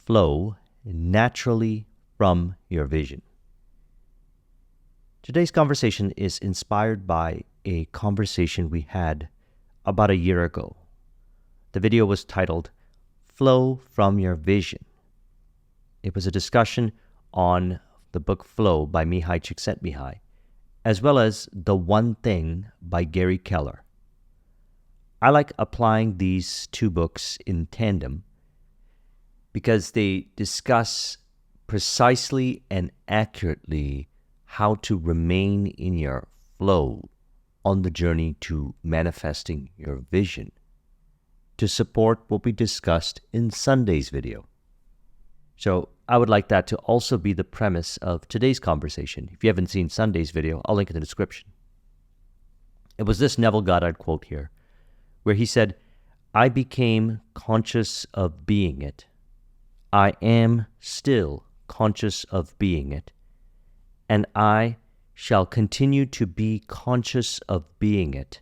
flow naturally from your vision. Today's conversation is inspired by a conversation we had about a year ago. The video was titled, Flow from Your Vision. It was a discussion on the book Flow by Mihaly Csikszentmihalyi, as well as The One Thing by Gary Keller. I like applying these two books in tandem because they discuss precisely and accurately how to remain in your flow on the journey to manifesting your vision, to support what we discussed in Sunday's video. So I would like that to also be the premise of today's conversation. If you haven't seen Sunday's video, I'll link in the description. It was this Neville Goddard quote here, where he said, "I became conscious of being it. I am still conscious of being it. And I shall continue to be conscious of being it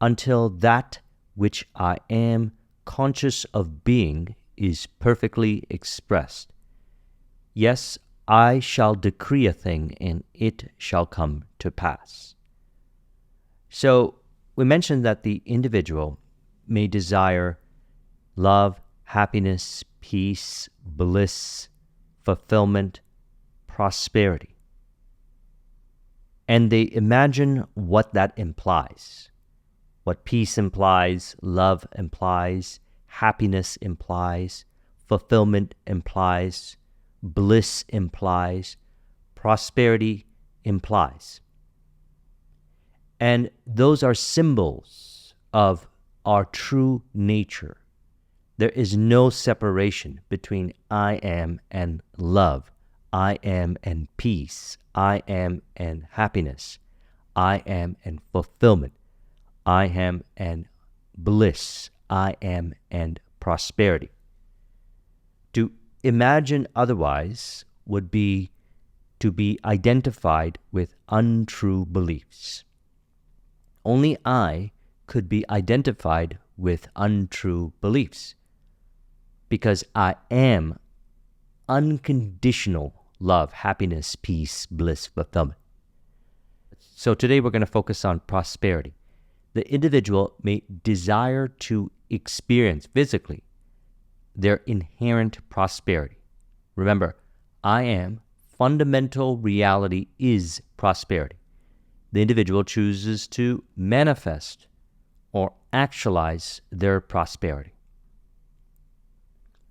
until that which I am conscious of being is perfectly expressed. Yes, I shall decree a thing, and it shall come to pass." So we mentioned that the individual may desire love, happiness, peace, bliss, fulfillment, prosperity. And they imagine what that implies, what peace implies, love implies, happiness implies, fulfillment implies, bliss implies, prosperity implies. And those are symbols of our true nature. There is no separation between I am and love, I am and peace, I am and happiness, I am and fulfillment, I am and bliss, I am and prosperity. To imagine otherwise would be to be identified with untrue beliefs. Only I could be identified with untrue beliefs because I am unconditional love, happiness, peace, bliss, fulfillment. So today we're going to focus on prosperity. The individual may desire to experience physically their inherent prosperity. Remember, I am, fundamental reality is prosperity. The individual chooses to manifest or actualize their prosperity.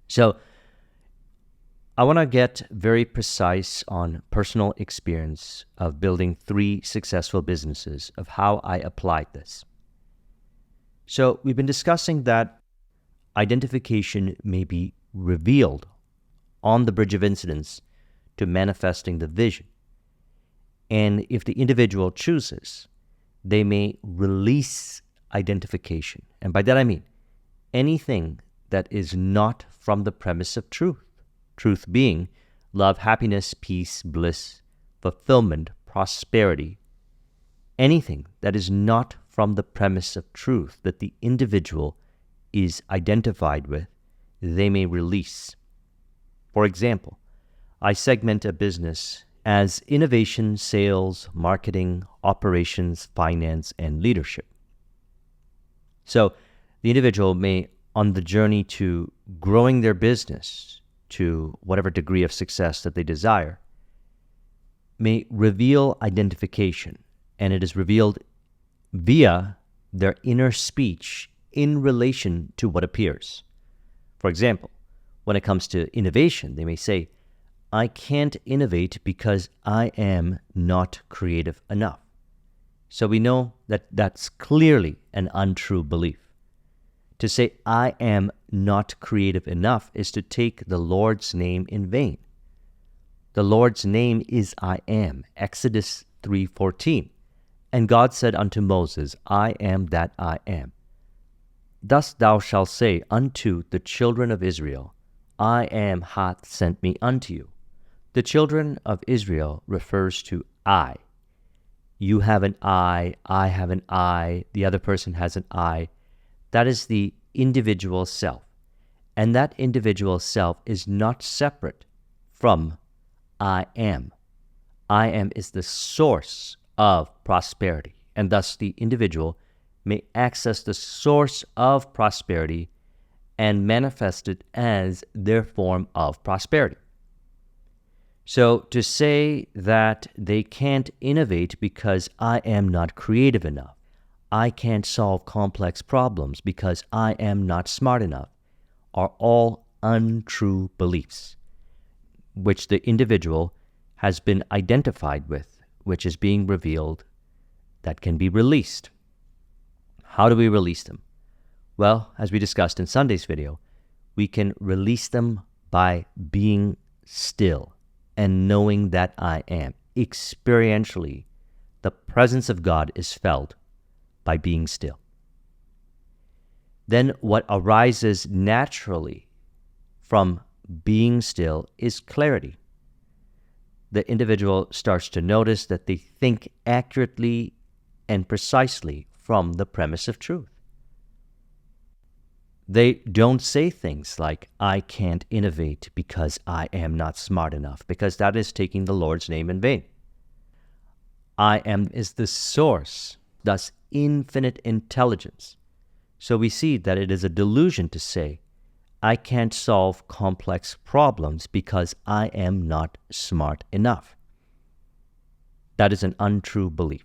So I want to get very precise on personal experience of building 3 successful businesses, of how I applied this. So we've been discussing that identification may be revealed on the bridge of incidents to manifesting the vision. And if the individual chooses, they may release identification. And by that I mean anything that is not from the premise of truth. Truth being love, happiness, peace, bliss, fulfillment, prosperity. Anything that is not from the premise of truth that the individual is identified with, they may release. For example, I segment a business as innovation, sales, marketing, operations, finance, and leadership. So the individual may, on the journey to growing their business to whatever degree of success that they desire, may reveal identification, and it is revealed via their inner speech in relation to what appears. For example, when it comes to innovation, they may say, I can't innovate because I am not creative enough. So we know that that's clearly an untrue belief. To say I am not creative enough is to take the Lord's name in vain. The Lord's name is I am, Exodus 3:14. And God said unto Moses, I am that I am. Thus thou shalt say unto the children of Israel, I am hath sent me unto you. The children of Israel refers to I. You have an I have an I, the other person has an I. That is the individual self. And that individual self is not separate from I am. I am is the source of prosperity, and thus the individual may access the source of prosperity and manifest it as their form of prosperity. So to say that they can't innovate because I am not creative enough, I can't solve complex problems because I am not smart enough, are all untrue beliefs, which the individual has been identified with, which is being revealed, that can be released. How do we release them? Well, as we discussed in Sunday's video, we can release them by being still and knowing that I am. Experientially, the presence of God is felt by being still. Then what arises naturally from being still is clarity. The individual starts to notice that they think accurately and precisely from the premise of truth. They don't say things like, I can't innovate because I am not smart enough, because that is taking the Lord's name in vain. I am is the source, thus infinite intelligence. So we see that it is a delusion to say, I can't solve complex problems because I am not smart enough. That is an untrue belief.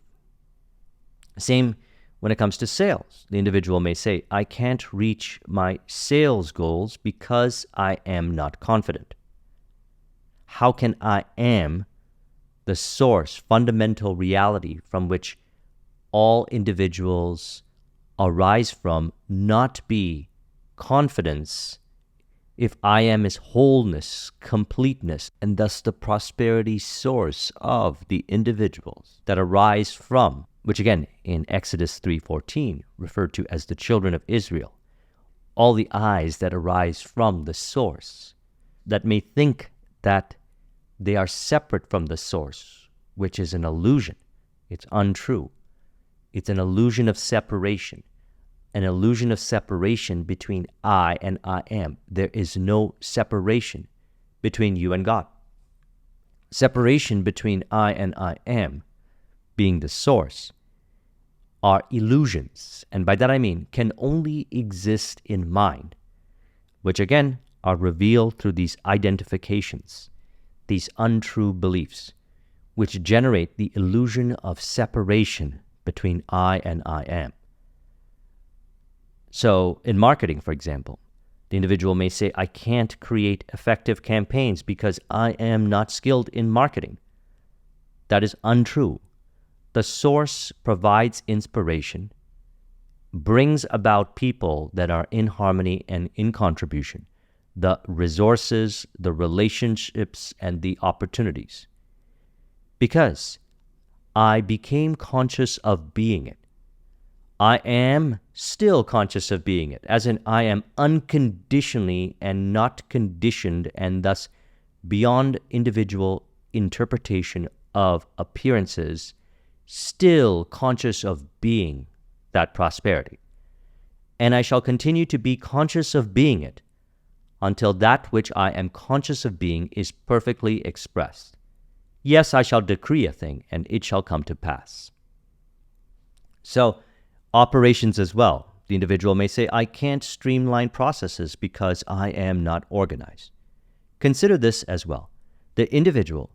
Same when it comes to sales. The individual may say, I can't reach my sales goals because I am not confident. How can I am, the source, fundamental reality from which all individuals arise from, not be confidence, if I am is wholeness, completeness, and thus the prosperity source of the individuals that arise from, which again in Exodus 3:14 referred to as the children of Israel, all the eyes that arise from the source, that may think that they are separate from the source, which is an illusion. It's untrue. It's an illusion of separation. An illusion of separation between I and I am. There is no separation between you and God. Separation between I and I am, being the source, are illusions, and by that I mean can only exist in mind, which again are revealed through these identifications, these untrue beliefs, which generate the illusion of separation between I and I am. So in marketing, for example, the individual may say, I can't create effective campaigns because I am not skilled in marketing. That is untrue. The source provides inspiration, brings about people that are in harmony and in contribution, the resources, the relationships, and the opportunities. Because I became conscious of being it. I am still conscious of being it, as in I am unconditionally and not conditioned, and thus beyond individual interpretation of appearances, still conscious of being that prosperity. And I shall continue to be conscious of being it until that which I am conscious of being is perfectly expressed. Yes, I shall decree a thing, and it shall come to pass. So, operations as well. The individual may say, I can't streamline processes because I am not organized. Consider this as well. The individual,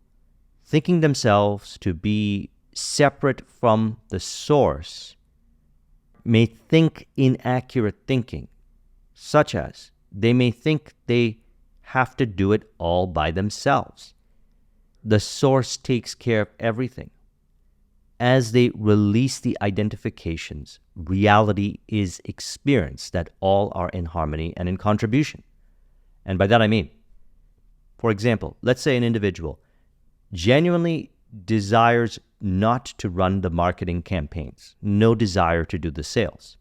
thinking themselves to be separate from the source, may think inaccurate thinking, such as they may think they have to do it all by themselves. The source takes care of everything. As they release the identifications, reality is experienced that all are in harmony and in contribution. And by that I mean, for example, let's say an individual genuinely desires not to run the marketing campaigns, no desire to do the sales,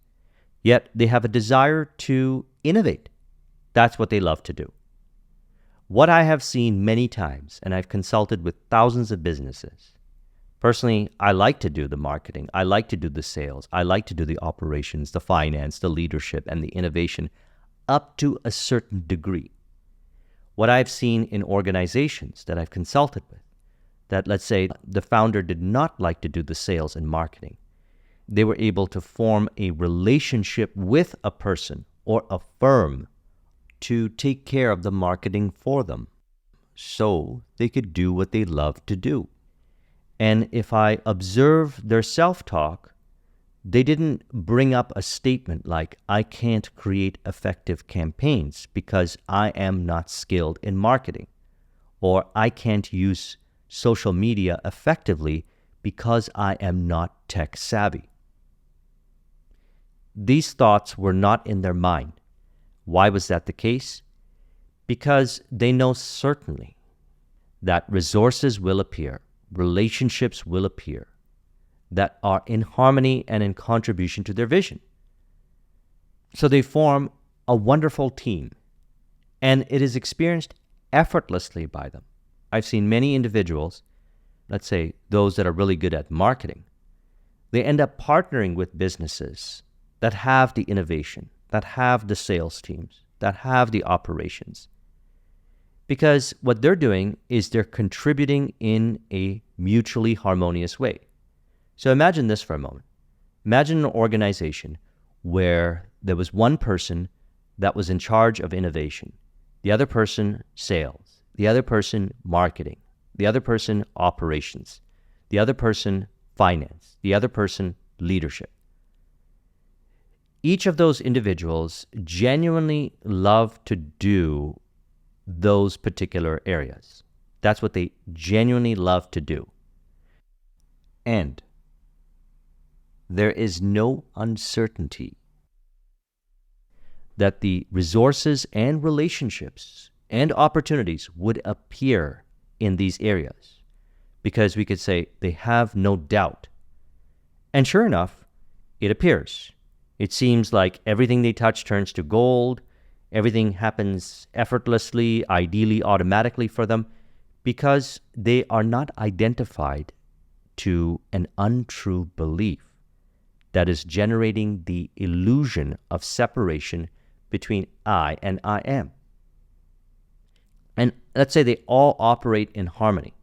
yet they have a desire to innovate. That's what they love to do. What I have seen many times, and I've consulted with thousands of businesses. Personally, I like to do the marketing. I like to do the sales. I like to do the operations, the finance, the leadership, and the innovation. up to a certain degree. What I've seen in organizations that I've consulted with, that let's say the founder did not like to do the sales and marketing, they were able to form a relationship with a person or a firm to take care of the marketing for them so they could do what they love to do. And if I observe their self-talk, they didn't bring up a statement like, I can't create effective campaigns because I am not skilled in marketing, or I can't use social media effectively because I am not tech savvy. These thoughts were not in their mind. Why was that the case? Because they know certainly that resources will appear, relationships will appear, that are in harmony and in contribution to their vision. So they form a wonderful team, and it is experienced effortlessly by them. I've seen many individuals, let's say those that are really good at marketing, they end up partnering with businesses that have the innovation, that have the sales teams, that have the operations. Because what they're doing is they're contributing in a mutually harmonious way. So imagine this for a moment. Imagine an organization where there was one person that was in charge of innovation, the other person sales, the other person marketing, the other person operations, the other person finance, the other person leadership. Each of those individuals genuinely love to do those particular areas. That's what they genuinely love to do. And there is no uncertainty that the resources and relationships and opportunities would appear in these areas, because we could say they have no doubt. And sure enough, it appears. It seems like everything they touch turns to gold. Everything happens effortlessly, ideally, automatically for them, because they are not identified to an untrue belief that is generating the illusion of separation between I and I am. And let's say they all operate in harmony.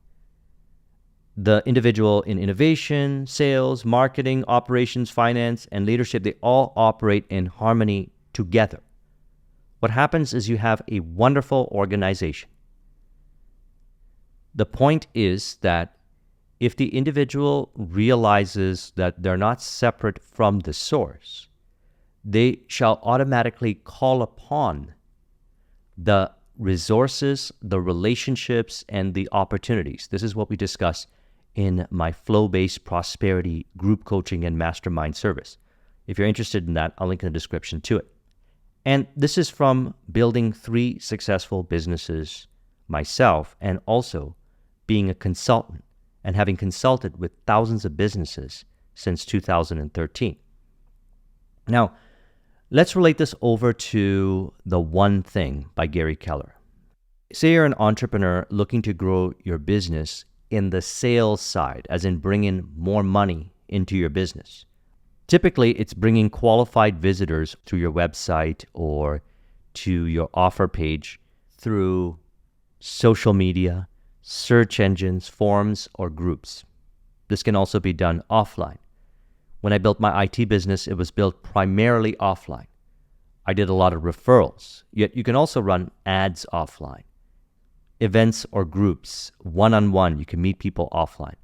The individual in innovation, sales, marketing, operations, finance, and leadership, they all operate in harmony together. What happens is you have a wonderful organization. The point is that if the individual realizes that they're not separate from the source, they shall automatically call upon the resources, the relationships, and the opportunities. This is what we discuss in my flow-based prosperity group coaching and mastermind service. If you're interested in that, I'll link in the description to it. And this is from building 3 successful businesses myself, and also being a consultant and having consulted with thousands of businesses since 2013. Now, let's relate this over to The One Thing by Gary Keller. Say you're an entrepreneur looking to grow your business in the sales side, as in bring in more money into your business. Typically, it's bringing qualified visitors to your website or to your offer page through social media, search engines, forums, or groups. This can also be done offline. When I built my IT business, it was built primarily offline. I did a lot of referrals, yet you can also run ads offline. Events or groups, one-on-one, you can meet people offline.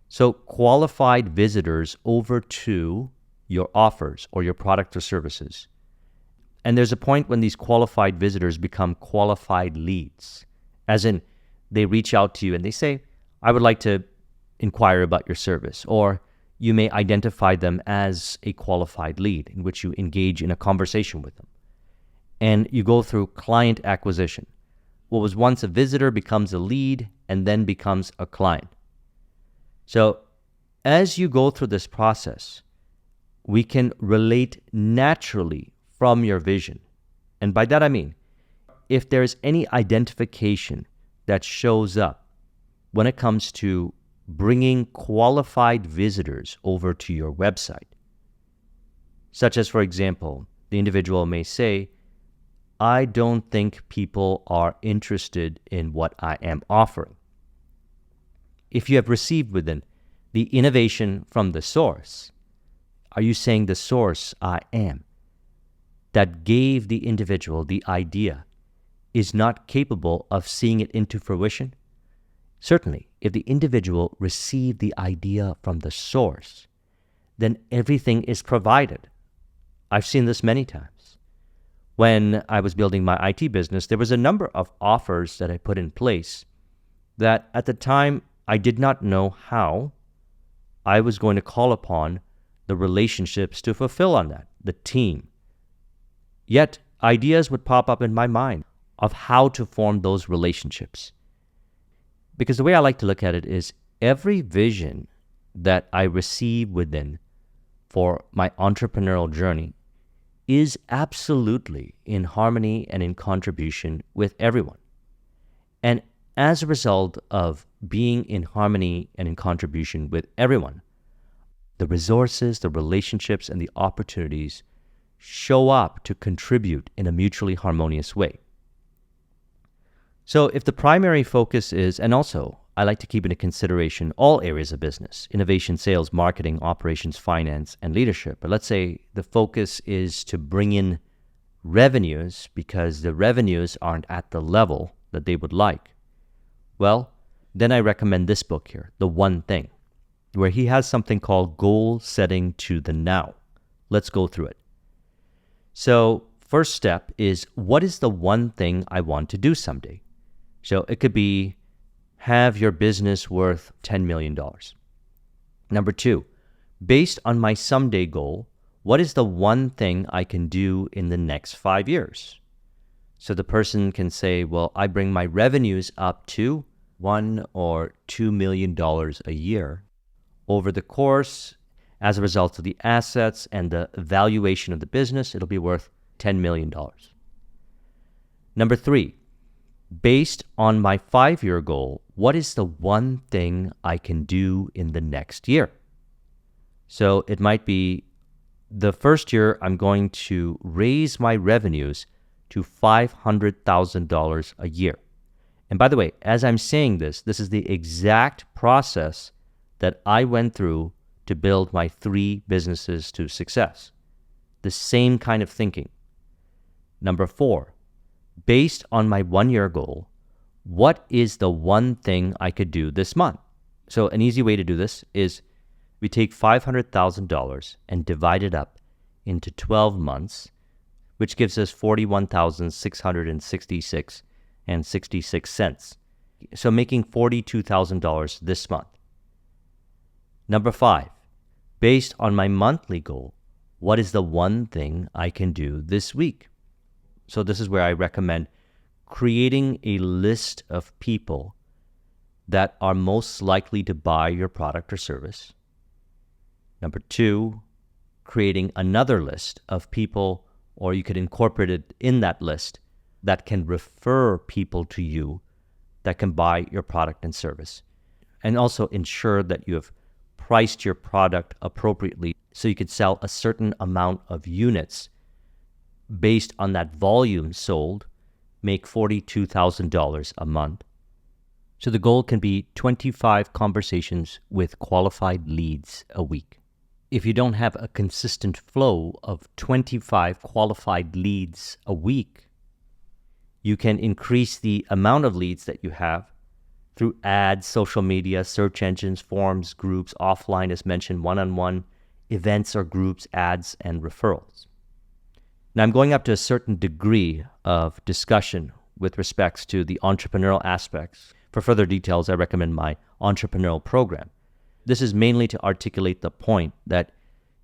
So qualified visitors over to your offers or your product or services. And there's a point when these qualified visitors become qualified leads, as in they reach out to you and they say, I would like to inquire about your service, or you may identify them as a qualified lead in which you engage in a conversation with them. And you go through client acquisition. What was once a visitor becomes a lead and then becomes a client. So as you go through this process, we can relate naturally from your vision. And by that I mean, if there's any identification that shows up when it comes to bringing qualified visitors over to your website, such as, for example, the individual may say, I don't think people are interested in what I am offering. If you have received within the innovation from the source, are you saying the source, I am, that gave the individual the idea, is not capable of seeing it into fruition? Certainly, if the individual received the idea from the source, then everything is provided. I've seen this many times. When I was building my IT business, there was a number of offers that I put in place that at the time I did not know how I was going to call upon the relationships to fulfill on that, the team. Yet ideas would pop up in my mind of how to form those relationships. Because the way I like to look at it is every vision that I receive within for my entrepreneurial journey is absolutely in harmony and in contribution with everyone. And as a result of being in harmony and in contribution with everyone, the resources, the relationships, and the opportunities show up to contribute in a mutually harmonious way. So if the primary focus is, and also I like to keep into consideration all areas of business, innovation, sales, marketing, operations, finance, and leadership. But let's say the focus is to bring in revenues because the revenues aren't at the level that they would like. Well, then I recommend this book here, The One Thing, where he has something called goal setting to the now. Let's go through it. So first step is, what is the one thing I want to do someday? So it could be have your business worth $10 million. Number two, based on my someday goal, what is the one thing I can do in the next 5 years? So the person can say, well, I bring my revenues up to $1 or $2 million a year. Over the course, as a result of the assets and the valuation of the business, it'll be worth $10 million. Number three, based on my 5-year goal, what is the one thing I can do in the next year? So it might be the first year I'm going to raise my revenues to $500,000 a year. And by the way, as I'm saying this is the exact process that I went through to build my 3 businesses to success. The same kind of thinking. Number 4, based on my 1-year goal, what is the one thing I could do this month? So an easy way to do this is we take $500,000 and divide it up into 12 months, which gives us $41,666.66. So making $42,000 this month. Number 5, based on my monthly goal, what is the one thing I can do this week? So this is where I recommend creating a list of people that are most likely to buy your product or service. Number 2, creating another list of people, or you could incorporate it in that list, that can refer people to you that can buy your product and service. And also ensure that you have priced your product appropriately so you could sell a certain amount of units based on that volume sold, make $42,000 a month. So the goal can be 25 conversations with qualified leads a week. If you don't have a consistent flow of 25 qualified leads a week, you can increase the amount of leads that you have through ads, social media, search engines, forums, groups, offline as mentioned, one-on-one, events or groups, ads, and referrals. Now I'm going up to a certain degree of discussion with respects to the entrepreneurial aspects. For further details, I recommend my entrepreneurial program. This is mainly to articulate the point that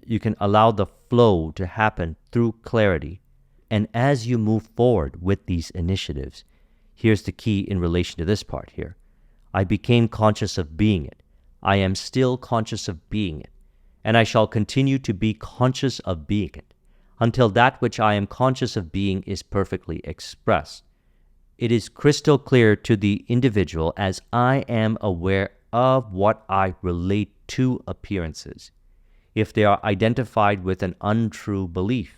you can allow the flow to happen through clarity. And as you move forward with these initiatives, here's the key in relation to this part here. I became conscious of being it. I am still conscious of being it. And I shall continue to be conscious of being it until that which I am conscious of being is perfectly expressed. It is crystal clear to the individual as I am aware of what I relate to appearances, if they are identified with an untrue belief,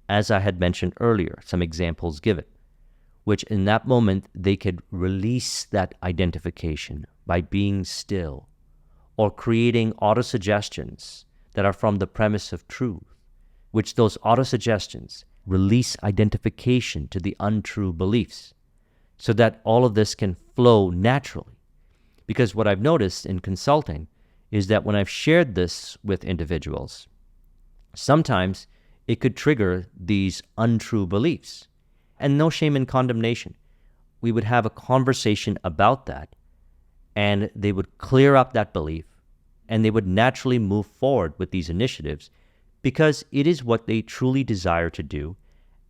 as I had mentioned earlier, some examples given, which in that moment they could release that identification by being still or creating autosuggestions that are from the premise of truth, which those autosuggestions release identification to the untrue beliefs so that all of this can flow naturally. Because what I've noticed in consulting is that when I've shared this with individuals, sometimes it could trigger these untrue beliefs. And no shame in condemnation. We would have a conversation about that, and they would clear up that belief, and they would naturally move forward with these initiatives because it is what they truly desire to do,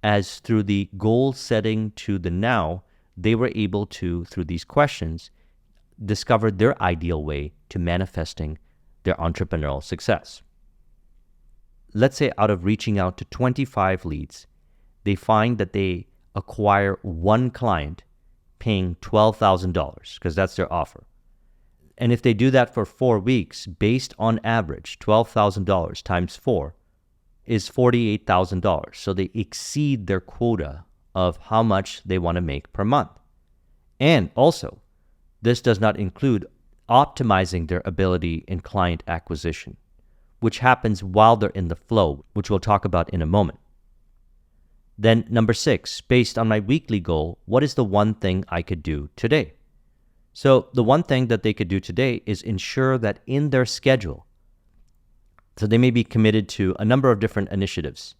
as through the goal setting to the now, they were able to, through these questions, discover their ideal way to manifesting their entrepreneurial success. Let's say out of reaching out to 25 leads, they find that they acquire one client paying $12,000 because that's their offer. And if they do that for 4 weeks, based on average, $12,000 times 4 is $48,000. So they exceed their quota of how much they want to make per month. And also, this does not include optimizing their ability in client acquisition, which happens while they're in the flow, which we'll talk about in a moment. Then number 6, based on my weekly goal, what is the one thing I could do today? So the one thing that they could do today is ensure that in their schedule, so they may be committed to a number of different initiatives.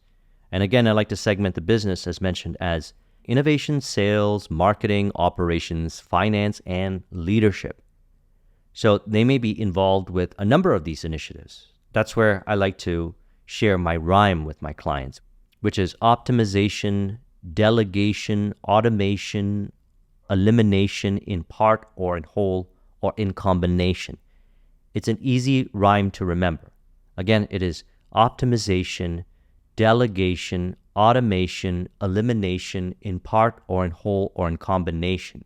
And again, I like to segment the business as mentioned as innovation, sales, marketing, operations, finance, and leadership. So they may be involved with a number of these initiatives. That's where I like to share my rhyme with my clients, which is optimization, delegation, automation, elimination in part or in whole or in combination. It's an easy rhyme to remember. Again, it is optimization, delegation, automation, elimination in part or in whole or in combination.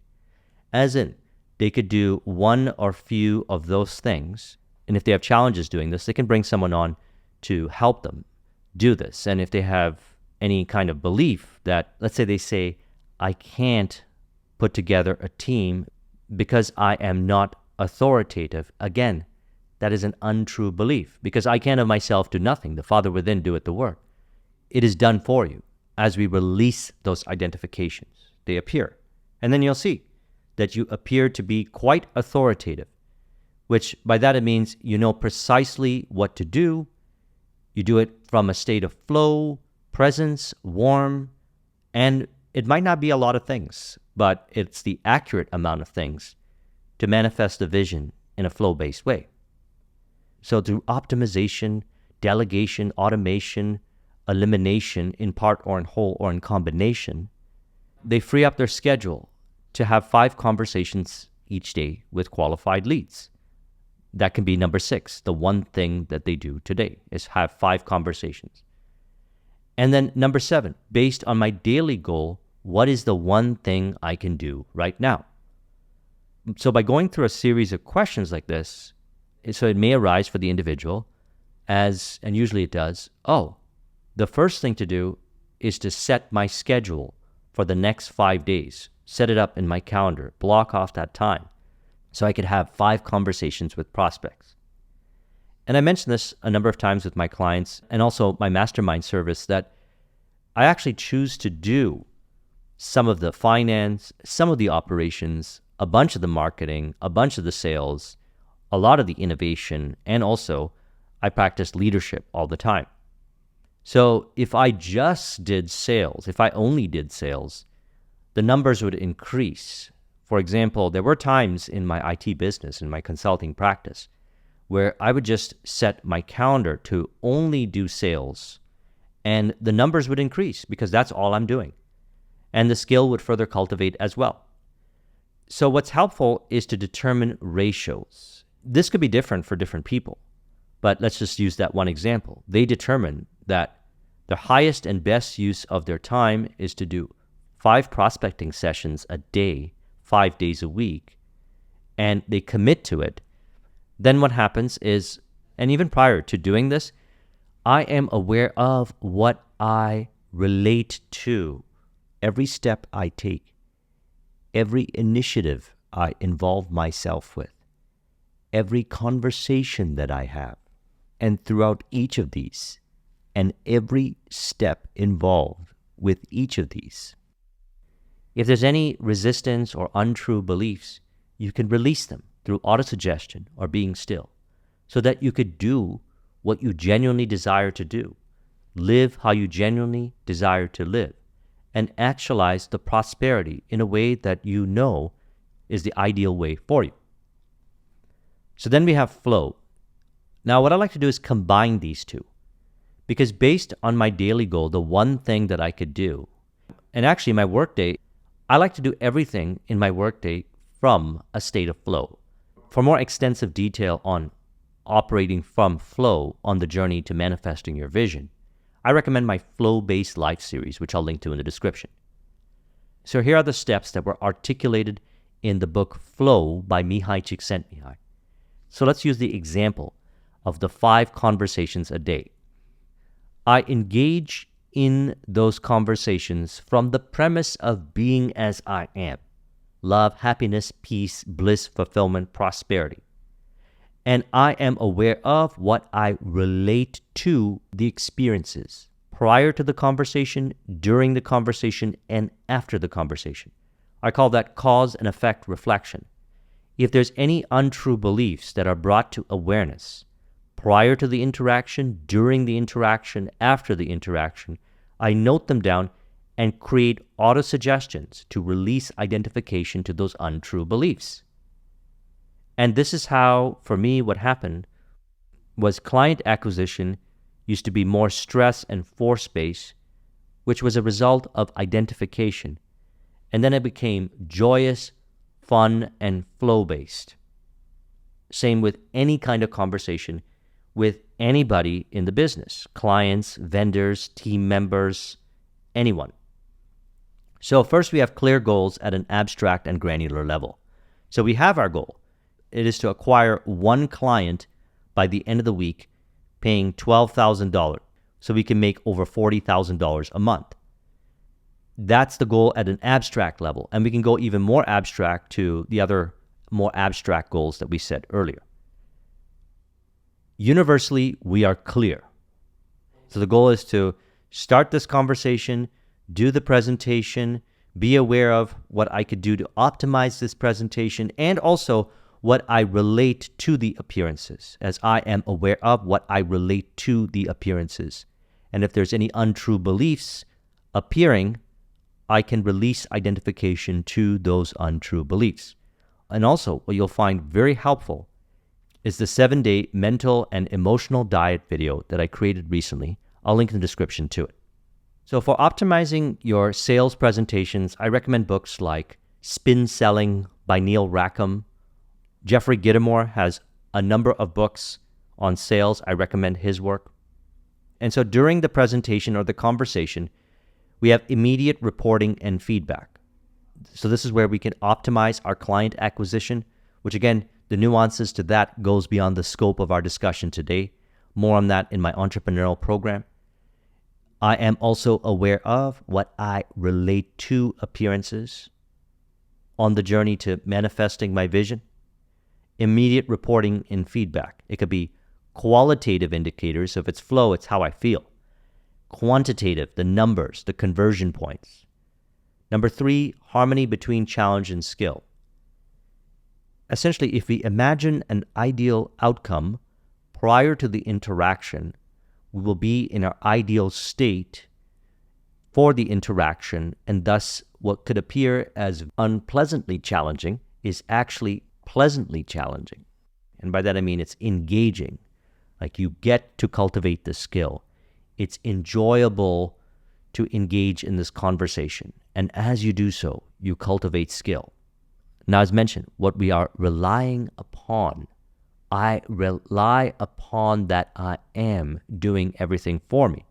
As in, they could do one or few of those things, and if they have challenges doing this, they can bring someone on to help them do this. And if they have any kind of belief that, let's say they say, I can't put together a team because I am not authoritative. Again, that is an untrue belief because I can of myself do nothing. The Father within doeth the work. It is done for you. As we release those identifications, they appear. And then you'll see that you appear to be quite authoritative, which by that it means you know precisely what to do. You do it from a state of flow, presence, warm, and it might not be a lot of things, but it's the accurate amount of things to manifest the vision in a flow-based way. So through optimization, delegation, automation, elimination in part or in whole or in combination, they free up their schedule to have 5 conversations each day with qualified leads. That can be number 6. The one thing that they do today is have 5 conversations. And then number 7, based on my daily goal, what is the one thing I can do right now? So by going through a series of questions like this, so it may arise for the individual as, and usually it does, the first thing to do is to set my schedule for the next 5 days. Set it up in my calendar, block off that time so I could have 5 conversations with prospects. And I mentioned this a number of times with my clients and also my mastermind service that I actually choose to do some of the finance, some of the operations, a bunch of the marketing, a bunch of the sales, a lot of the innovation, and also I practice leadership all the time. So if I just did sales, if I only did sales, the numbers would increase. For example, there were times in my IT business, in my consulting practice, where I would just set my calendar to only do sales, and the numbers would increase because that's all I'm doing. And the skill would further cultivate as well. So what's helpful is to determine ratios. This could be different for different people, but let's just use that one example. They determine that the highest and best use of their time is to do 5 prospecting sessions a day, 5 days a week, and they commit to it. Then what happens is, and even prior to doing this, I am aware of what I relate to every step I take, every initiative I involve myself with, every conversation that I have, and throughout each of these, and every step involved with each of these. If there's any resistance or untrue beliefs, you can release them through autosuggestion or being still, so that you could do what you genuinely desire to do, live how you genuinely desire to live, and actualize the prosperity in a way that you know is the ideal way for you. So then we have flow. Now, what I like to do is combine these two, because based on my daily goal, the one thing that I could do, and actually my workday, I like to do everything in my workday from a state of flow. For more extensive detail on operating from flow on the journey to manifesting your vision, I recommend my flow-based life series, which I'll link to in the description. So here are the steps that were articulated in the book Flow by Mihaly Csikszentmihalyi. So let's use the example of the 5 conversations a day. I engage in those conversations from the premise of being as I am: love, happiness, peace, bliss, fulfillment, prosperity. And I am aware of what I relate to the experiences prior to the conversation, during the conversation, and after the conversation. I call that cause and effect reflection. If there's any untrue beliefs that are brought to awareness prior to the interaction, during the interaction, after the interaction, I note them down and create auto-suggestions to release identification to those untrue beliefs. And this is how, for me, what happened was client acquisition used to be more stress and force-based, which was a result of identification. And then it became joyous, fun, and flow-based. Same with any kind of conversation with anybody in the business: clients, vendors, team members, anyone. So first we have clear goals at an abstract and granular level. So we have our goal. It is to acquire 1 client by the end of the week, paying $12,000, so we can make over $40,000 a month. That's the goal at an abstract level, and we can go even more abstract to the other more abstract goals that we set earlier. Universally, we are clear. So the goal is to start this conversation, do the presentation, be aware of what I could do to optimize this presentation, and also what I relate to the appearances, as I am aware of what I relate to the appearances. And if there's any untrue beliefs appearing, I can release identification to those untrue beliefs. And also, what you'll find very helpful is the 7-day mental and emotional diet video that I created recently. I'll link in the description to it. So for optimizing your sales presentations, I recommend books like Spin Selling by Neil Rackham. Jeffrey Gittimore has a number of books on sales. I recommend his work. And so during the presentation or the conversation, we have immediate reporting and feedback. So this is where we can optimize our client acquisition, which again, the nuances to that goes beyond the scope of our discussion today. More on that in my entrepreneurial program. I am also aware of what I relate to appearances on the journey to manifesting my vision. Immediate reporting and feedback. It could be qualitative indicators. So if it's flow, it's how I feel. Quantitative, the numbers, the conversion points. Number 3, harmony between challenge and skill. Essentially, if we imagine an ideal outcome prior to the interaction, we will be in our ideal state for the interaction, and thus what could appear as unpleasantly challenging is actually pleasantly challenging. And by that I mean it's engaging. Like you get to cultivate the skill. It's enjoyable to engage in this conversation. And as you do so, you cultivate skill. Now, as mentioned, what we are relying upon, I rely upon that I am doing everything for me.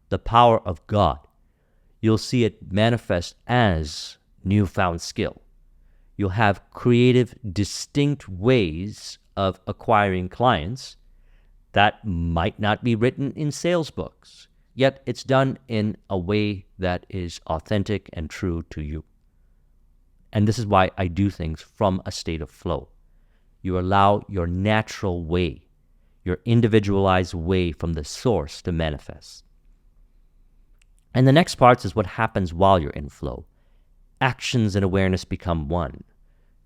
The power of God. You'll see it manifest as newfound skill. You'll have creative, distinct ways of acquiring clients that might not be written in sales books, yet it's done in a way that is authentic and true to you. And this is why I do things from a state of flow. You allow your natural way, your individualized way from the source to manifest. And the next part is what happens while you're in flow. Actions and awareness become one.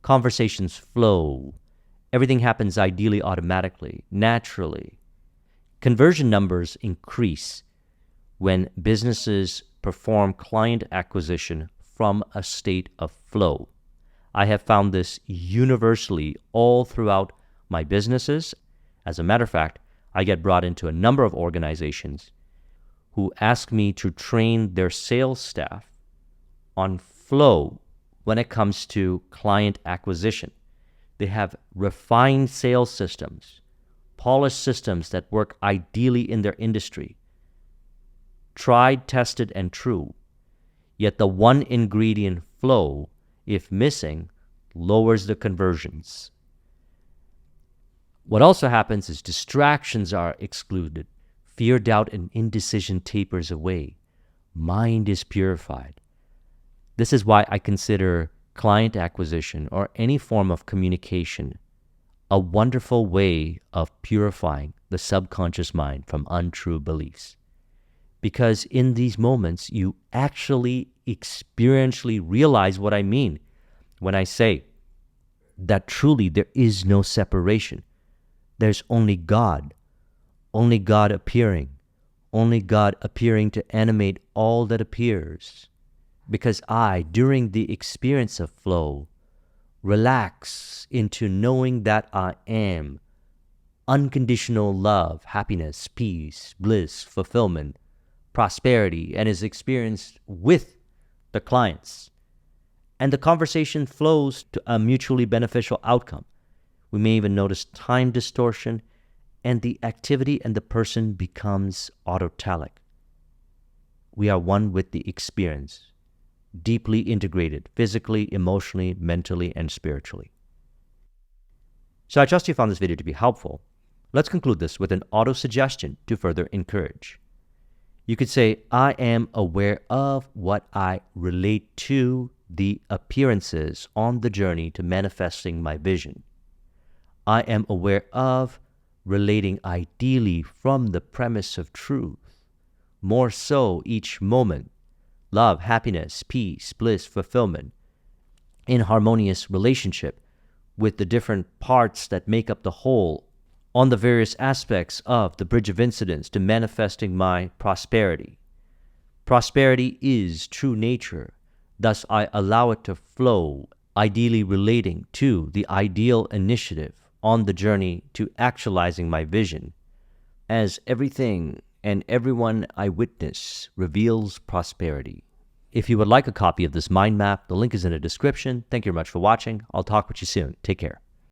Conversations flow. Everything happens ideally automatically, naturally. Conversion numbers increase when businesses perform client acquisition from a state of flow. I have found this universally all throughout my businesses. As a matter of fact, I get brought into a number of organizations who ask me to train their sales staff on flow when it comes to client acquisition. They have refined sales systems, polished systems that work ideally in their industry, tried, tested, and true. Yet the one ingredient, flow, if missing, lowers the conversions. What also happens is distractions are excluded. Fear, doubt, and indecision tapers away. Mind is purified. This is why I consider client acquisition or any form of communication a wonderful way of purifying the subconscious mind from untrue beliefs. Because in these moments, you actually experientially realize what I mean when I say that truly there is no separation. There's only God appearing, only God appearing to animate all that appears. Because I, during the experience of flow, relax into knowing that I am unconditional love, happiness, peace, bliss, fulfillment, prosperity, and is experienced with the clients. And the conversation flows to a mutually beneficial outcome. We may even notice time distortion, and the activity and the person becomes autotelic. We are one with the experience, deeply integrated, physically, emotionally, mentally, and spiritually. So I trust you found this video to be helpful. Let's conclude this with an auto-suggestion to further encourage. You could say, I am aware of what I relate to the appearances on the journey to manifesting my vision. I am aware of relating ideally from the premise of truth, more so each moment, love, happiness, peace, bliss, fulfillment, in harmonious relationship with the different parts that make up the whole on the various aspects of the bridge of incidents to manifesting my prosperity. Prosperity is true nature, thus I allow it to flow, ideally relating to the ideal initiative on the journey to actualizing my vision, as everything and everyone I witness reveals prosperity. If you would like a copy of this mind map, the link is in the description. Thank you very much for watching. I'll talk with you soon. Take care.